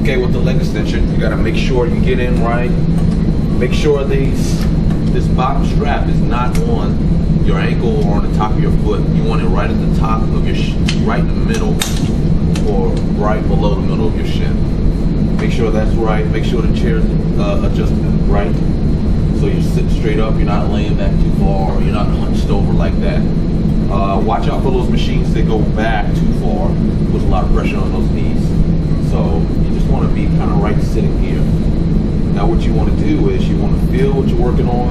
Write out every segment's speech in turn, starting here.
Okay, with the leg extension, you gotta make sure you get in right. Make sure this bottom strap is not on your ankle or on the top of your foot. You want it right at the top of your, right in the middle, or right below the middle of your shin. Make sure that's right. Make sure the chair's adjusted right, so you're sitting straight up. You're not laying back too far, or you're not hunched over like that. Watch out for those machines that go back too far. Puts a lot of pressure on those knees. So you just want to be kind of right sitting here. Now what you want to do is you want to feel what you're working on,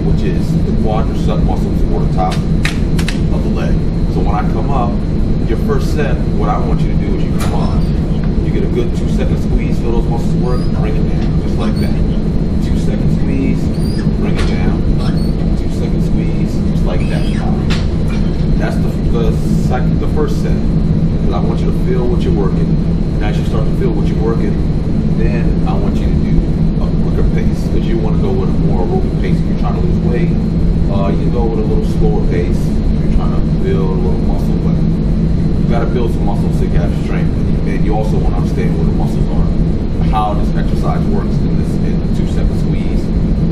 which is the quadricep muscles or the top of the leg. So when I come up, your first set, what I want you to do is you come up, you get a good 2-second squeeze, feel those muscles work, bring it down, just like that. 2-second squeeze, bring it down. 2-second squeeze, just like that. That's the first set. Because I want you to feel what you're working. And as you start to feel what you're working, then I want you to do a quicker pace, because you want to go with a more aerobic pace if you're trying to lose weight. You can go with a little slower pace if you're trying to build a little muscle, but you got to build some muscle so you have strength. And you also want to understand where the muscles are, how this exercise works in the 2-second squeeze,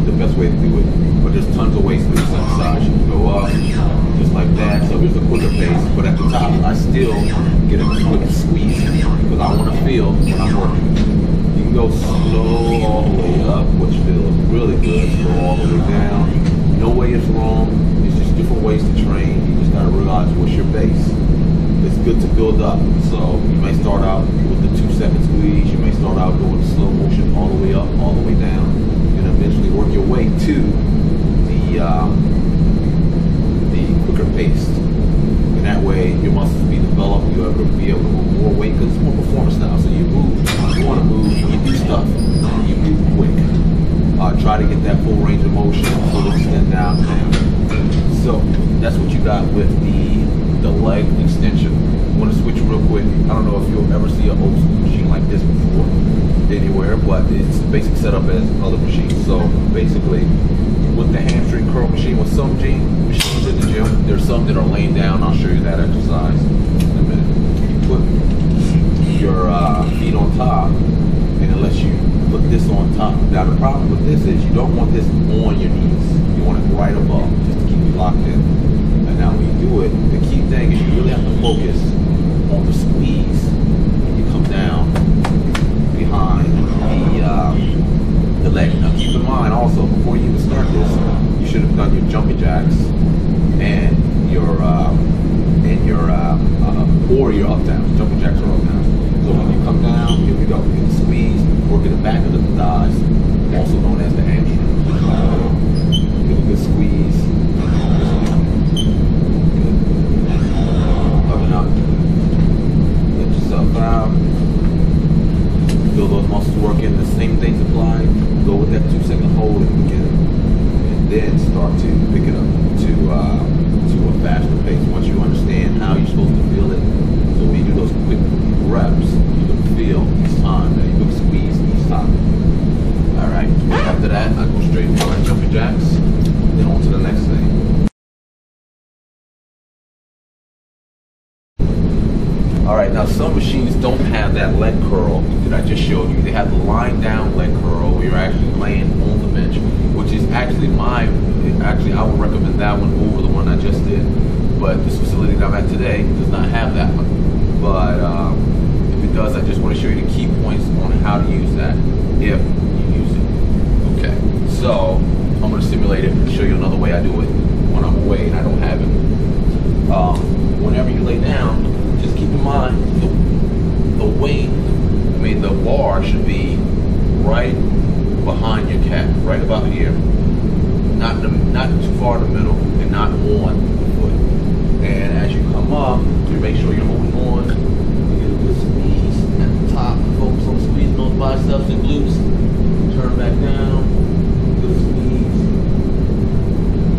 the best way to do it. But there's tons of ways to do this exercise. You can go up, just like that. So here's a quicker pace, but at the top, I still get a quick squeeze because I want to feel when I'm working. You can go slow all the way up, which feels really good. Slow all the way down. No way is wrong. It's just different ways to train. You just got to realize what's your base. It's good to build up. So you may start out with the 2-second squeeze. You may start out going slow motion all the way up, all the way down, and eventually work your way to the quicker pace. And that way your muscles be developed. You'll be able to move more weight because it's more performance now. So you move. You want to move. You do stuff. You move quick. Try to get that full range of motion, full extend down. So that's what you got with the leg extension. I want to switch real quick. I don't know if you'll ever see an old school machine like this before anywhere, but it's the basic setup as other machines. So basically, with the hamstring curl machine, with some machines in the gym, there's some that are laying down. I'll show you that exercise in a minute. You put your feet on top, and unless you put this on top. Now the problem with this is you don't want this on your knees. You want it right above, just to keep you locked in. And now when you do it, the key thing is you really have to focus on the squeeze when you come down behind the leg. Now keep in mind also, before you even start this, you should have done your jumping jacks and your or your up downs. Jumping jacks or up downs. So when you come down, here we go. Get the squeeze, work at the back of the thighs, also known as the hamstring. Get a good squeeze. Good. Coming up. Let yourself out. Feel those muscles working. The same things apply. Go with that 2-second hold in the beginning, and then start to pick it up to a faster pace. Once you understand how you're supposed to feel it, so when you do those quick reps, you can feel each time that you can squeeze each time. All right. After that, I go straight for my jumping jacks, then on to the next thing. All right, now some machines don't have that leg curl that I just showed you. They have the lying down leg curl where you're actually laying on the bench, which is actually I would recommend that one over the one I just did. But this facility that I'm at today does not have that one. But if it does, I just want to show you the key points on how to use that if you use it. Okay, so I'm going to simulate it and show you another way I do it when I'm away and I don't have it. Whenever you lay down, just keep in mind the weight, the bar should be right behind your calf, right about here. Not too far in the middle and not on the foot. And as you come up, you make sure you're holding on. You get a good squeeze at the top. Focus on squeezing those biceps and glutes. Turn back down. Good squeeze.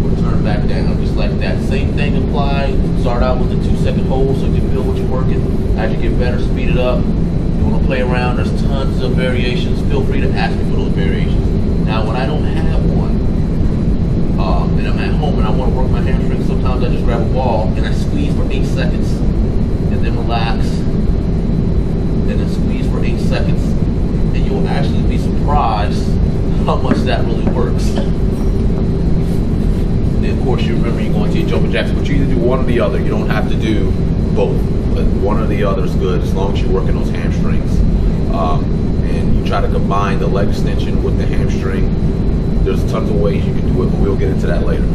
We'll turn back down just like that. Same thing applied. Start out with the 2-second hold so you can feel what you're working. As you get better, speed it up. You want to play around. There's tons of variations. Feel free to ask me for those variations. Now, when I don't have one, and I'm at home and I want to work my hamstrings, sometimes I just grab a ball and I squeeze for 8 seconds and then relax and then squeeze for 8 seconds and you'll actually be surprised how much that really works. And then of course you remember you're going to your jumping jacks, but you either do one or the other. You don't have to do both, but one or the other is good as long as you're working those hamstrings. And you try to combine the leg extension with the hamstring. There's tons of ways you can do it, but we'll get into that later.